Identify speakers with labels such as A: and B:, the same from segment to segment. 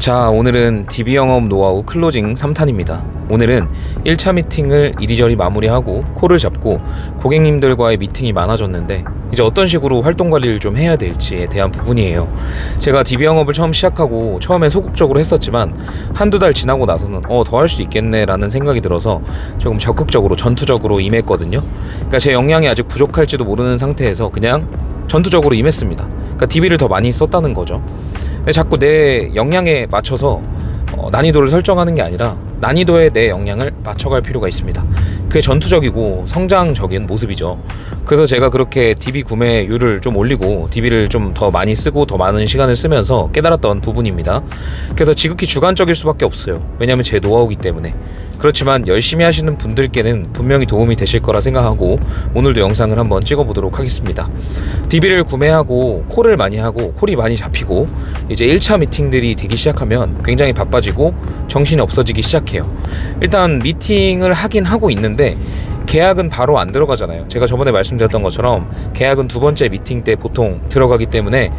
A: 자, 오늘은 DB 영업 노하우 클로징 3탄입니다. 오늘은 1차 미팅을 이리저리 마무리하고 콜을 잡고 고객님들과의 미팅이 많아졌는데 이제 어떤 식으로 활동 관리를 좀 해야 될지에 대한 부분이에요. 제가 DB 영업을 처음 시작하고 처음엔 소극적으로 했었지만 한두 달 지나고 나서는 더 할 수 있겠네 라는 생각이 들어서 조금 적극적으로 전투적으로 임했거든요. 그러니까 제 역량이 아직 부족할지도 모르는 상태에서 그냥 전투적으로 임했습니다. 그러니까 DB를 더 많이 썼다는 거죠. 근데 자꾸 내 역량에 맞춰서 난이도를 설정하는 게 아니라 난이도에 내 역량을 맞춰갈 필요가 있습니다. 그게 전투적이고 성장적인 모습이죠. 그래서 제가 그렇게 DB 구매율을 좀 올리고 DB를 좀 더 많이 쓰고 더 많은 시간을 쓰면서 깨달았던 부분입니다. 그래서 지극히 주관적일 수밖에 없어요. 왜냐하면 제 노하우이기 때문에. 그렇지만 열심히 하시는 분들께는 분명히 도움이 되실 거라 생각하고 오늘도 영상을 한번 찍어보도록 하겠습니다. DB를 구매하고 콜을 많이 하고 콜이 많이 잡히고 이제 1차 미팅들이 되기 시작하면 굉장히 바빠지고 정신이 없어지기 시작해요. 일단 미팅을 하긴 하고 있는데 계약은 바로 안 들어가잖아요. 제가 저번에 말씀드렸던 것처럼 계약은 두 번째 미팅 때 보통 들어가기 때문에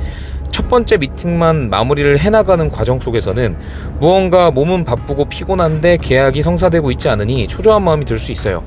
A: 첫 번째 미팅만 마무리를 해나가는 과정 속에서는 무언가 몸은 바쁘고 피곤한데 계약이 성사되고 있지 않으니 초조한 마음이 들 수 있어요.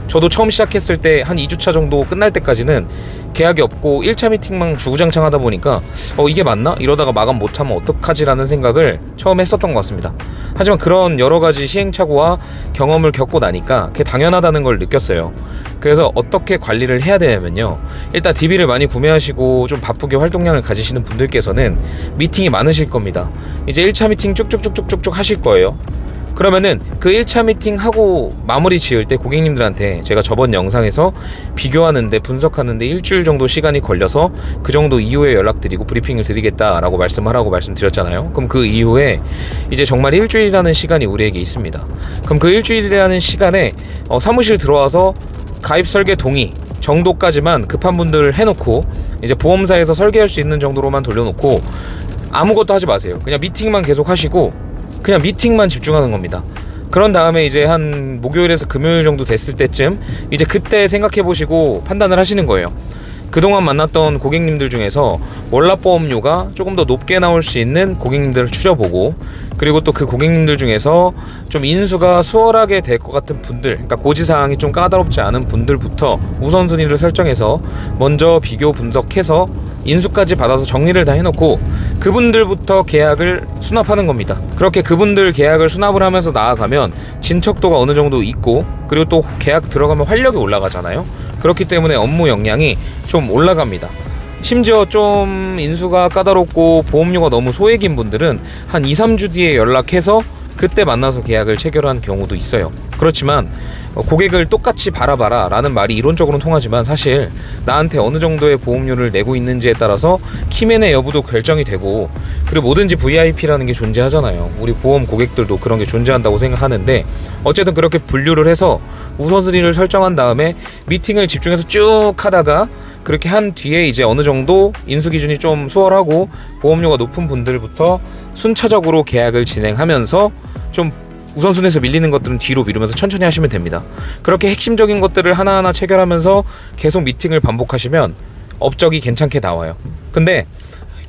A: 저도 처음 시작했을 때 한 2주차 정도 끝날 때까지는 계약이 없고 1차 미팅만 주구장창 하다 보니까 이게 맞나? 이러다가 마감 못하면 어떡하지? 라는 생각을 처음 했었던 것 같습니다. 하지만 그런 여러 가지 시행착오와 경험을 겪고 나니까 그게 당연하다는 걸 느꼈어요. 그래서 어떻게 관리를 해야 되냐면요, 일단 DB를 많이 구매하시고 좀 바쁘게 활동량을 가지시는 분들께서는 미팅이 많으실 겁니다. 이제 1차 미팅 쭉쭉쭉쭉쭉 하실 거예요. 그러면은 그 1차 미팅 하고 마무리 지을 때 고객님들한테 제가 저번 영상에서 비교하는데 분석하는데 일주일 정도 시간이 걸려서 그 정도 이후에 연락드리고 브리핑을 드리겠다라고 말씀하라고 말씀드렸잖아요. 그럼 그 이후에 이제 정말 일주일이라는 시간이 우리에게 있습니다. 그럼 그 일주일이라는 시간에 사무실 들어와서 가입 설계 동의 정도까지만 급한 분들 해놓고 이제 보험사에서 설계할 수 있는 정도로만 돌려놓고 아무것도 하지 마세요. 그냥 미팅만 계속 하시고 그냥 미팅만 집중하는 겁니다. 그런 다음에 이제 한 목요일에서 금요일 정도 됐을 때쯤 이제 그때 생각해 보시고 판단을 하시는 거예요. 그동안 만났던 고객님들 중에서 월납보험료가 조금 더 높게 나올 수 있는 고객님들을 추려보고, 그리고 또 그 고객님들 중에서 좀 인수가 수월하게 될 것 같은 분들, 그러니까 고지사항이 좀 까다롭지 않은 분들부터 우선순위를 설정해서 먼저 비교 분석해서 인수까지 받아서 정리를 다 해놓고 그분들부터 계약을 수납하는 겁니다. 그렇게 그분들 계약을 수납을 하면서 나아가면 진척도가 어느 정도 있고, 그리고 또 계약 들어가면 활력이 올라가잖아요. 그렇기 때문에 업무 역량이 좀 올라갑니다. 심지어 좀 인수가 까다롭고 보험료가 너무 소액인 분들은 한 2-3주 뒤에 연락해서 그때 만나서 계약을 체결한 경우도 있어요. 그렇지만 고객을 똑같이 바라봐라 라는 말이 이론적으로는 통하지만 사실 나한테 어느 정도의 보험료를 내고 있는지에 따라서 키맨의 여부도 결정이 되고, 그리고 뭐든지 VIP라는 게 존재하잖아요. 우리 보험 고객들도 그런 게 존재한다고 생각하는데, 어쨌든 그렇게 분류를 해서 우선순위를 설정한 다음에 미팅을 집중해서 쭉 하다가 그렇게 한 뒤에 이제 어느 정도 인수 기준이 좀 수월하고 보험료가 높은 분들부터 순차적으로 계약을 진행하면서 좀 우선순위에서 밀리는 것들은 뒤로 미루면서 천천히 하시면 됩니다. 그렇게 핵심적인 것들을 하나하나 체결하면서 계속 미팅을 반복하시면 업적이 괜찮게 나와요. 근데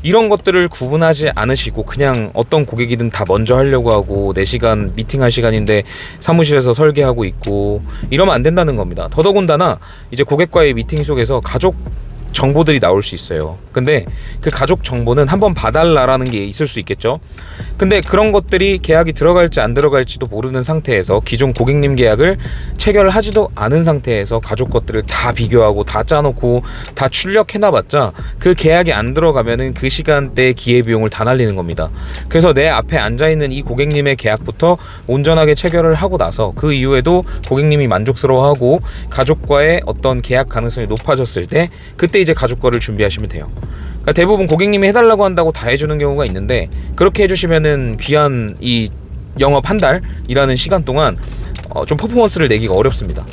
A: 이런 것들을 구분하지 않으시고 그냥 어떤 고객이든 다 먼저 하려고 하고 4시간 미팅할 시간인데 사무실에서 설계하고 있고 이러면 안 된다는 겁니다. 더더군다나 이제 고객과의 미팅 속에서 가족 정보들이 나올 수 있어요. 근데 그 가족 정보는 한번 봐달라라는 게 있을 수 있겠죠. 근데 그런 것들이 계약이 들어갈지 안 들어갈지도 모르는 상태에서 기존 고객님 계약을 체결하지도 않은 상태에서 가족 것들을 다 비교하고 다 짜놓고 다 출력해놔봤자 그 계약이 안 들어가면은 그 시간대 기회비용을 다 날리는 겁니다. 그래서 내 앞에 앉아있는 이 고객님의 계약부터 온전하게 체결을 하고 나서 그 이후에도 고객님이 만족스러워하고 가족과의 어떤 계약 가능성이 높아졌을 때 그때 이제 가족 거를 준비하시면 돼요. 그러니까 대부분 고객님이 해달라고 한다고 다 해주는 경우가 있는데, 그렇게 해주시면은 귀한 이 영업 한 달이라는 시간 동안 좀 퍼포먼스를 내기가 어렵습니다.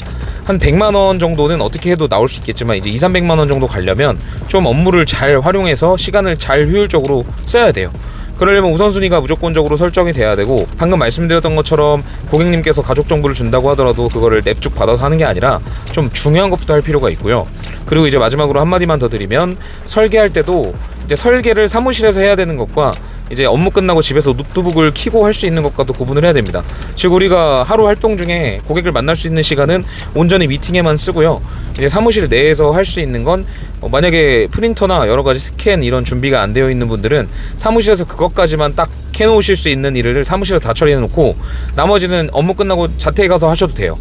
A: 한 100만 원 정도는 어떻게 해도 나올 수 있겠지만 이제 200-300만 원 정도 가려면 좀 업무를 잘 활용해서 시간을 잘 효율적으로 써야 돼요. 그러려면 우선순위가 무조건적으로 설정이 돼야 되고, 방금 말씀드렸던 것처럼 고객님께서 가족 정보를 준다고 하더라도 그거를 냅쭉 받아서 하는 게 아니라 좀 중요한 것부터 할 필요가 있고요. 그리고 이제 마지막으로 한마디만 더 드리면, 설계할 때도 이제 설계를 사무실에서 해야 되는 것과 이제 업무 끝나고 집에서 노트북을 켜고 할 수 있는 것과도 구분을 해야 됩니다. 즉 우리가 하루 활동 중에 고객을 만날 수 있는 시간은 온전히 미팅에만 쓰고요. 이제 사무실 내에서 할 수 있는 건 만약에 프린터나 여러 가지 스캔 이런 준비가 안 되어 있는 분들은 사무실에서 그것까지만 딱 해놓으실 수 있는 일을 사무실에서 다 처리해 놓고 나머지는 업무 끝나고 자택에 가서 하셔도 돼요.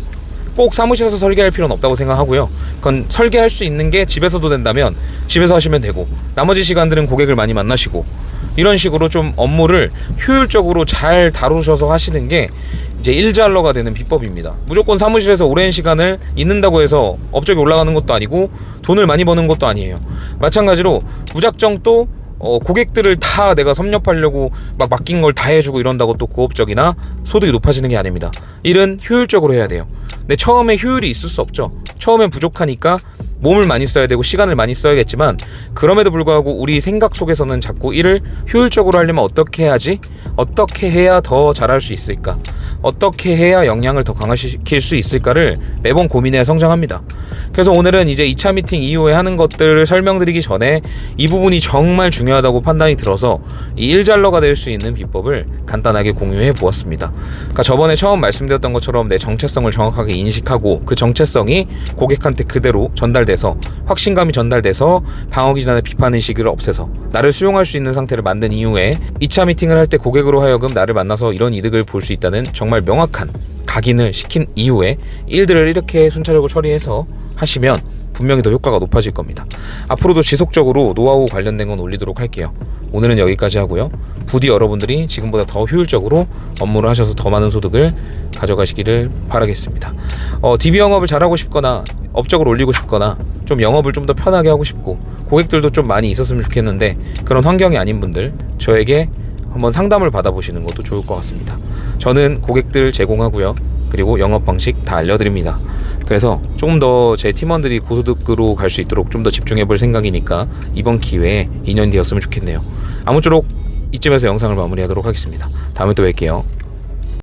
A: 꼭 사무실에서 설계할 필요는 없다고 생각하고요. 그건 설계할 수 있는 게 집에서도 된다면 집에서 하시면 되고, 나머지 시간들은 고객을 많이 만나시고, 이런 식으로 좀 업무를 효율적으로 잘 다루셔서 하시는 게 이제 일잘러가 되는 비법입니다. 무조건 사무실에서 오랜 시간을 있는다고 해서 업적이 올라가는 것도 아니고 돈을 많이 버는 것도 아니에요. 마찬가지로 무작정 또 고객들을 다 내가 섭렵하려고 막 맡긴 걸 다 해주고 이런다고 또 고업적이나 소득이 높아지는 게 아닙니다. 일은 효율적으로 해야 돼요. 근데 처음에 효율이 있을 수 없죠. 처음엔 부족하니까 몸을 많이 써야 되고 시간을 많이 써야겠지만, 그럼에도 불구하고 우리 생각 속에서는 자꾸 일을 효율적으로 하려면 어떻게 해야지? 어떻게 해야 더 잘할 수 있을까? 어떻게 해야 역량을 더 강화시킬 수 있을까를 매번 고민해 성장합니다. 그래서 오늘은 이제 2차 미팅 이후에 하는 것들을 설명드리기 전에 이 부분이 정말 중요하다고 판단이 들어서 이 일잘러가 될 수 있는 비법을 간단하게 공유해 보았습니다. 그러니까 저번에 처음 말씀드렸던 것처럼 내 정체성을 정확하게 인식하고 그 정체성이 고객한테 그대로 전달돼서 확신감이 전달돼서 방어기전의 비판의식을 없애서 나를 수용할 수 있는 상태를 만든 이후에 2차 미팅을 할 때 고객으로 하여금 나를 만나서 이런 이득을 볼 수 있다는 정말 명확한 각인을 시킨 이후에 일들을 이렇게 순차적으로 처리해서 하시면 분명히 더 효과가 높아질 겁니다. 앞으로도 지속적으로 노하우 관련된 건 올리도록 할게요. 오늘은 여기까지 하고요. 부디 여러분들이 지금보다 더 효율적으로 업무를 하셔서 더 많은 소득을 가져가시기를 바라겠습니다. DB 영업을 잘하고 싶거나 업적을 올리고 싶거나 좀 영업을 좀 더 편하게 하고 싶고 고객들도 좀 많이 있었으면 좋겠는데 그런 환경이 아닌 분들, 저에게 한번 상담을 받아보시는 것도 좋을 것 같습니다. 저는 고객들 제공하고요. 그리고 영업 방식 다 알려드립니다. 그래서 조금 더 제 팀원들이 고소득으로 갈 수 있도록 좀 더 집중해 볼 생각이니까 이번 기회에 인연이 되었으면 좋겠네요. 아무쪼록 이쯤에서 영상을 마무리하도록 하겠습니다. 다음에 또 뵐게요.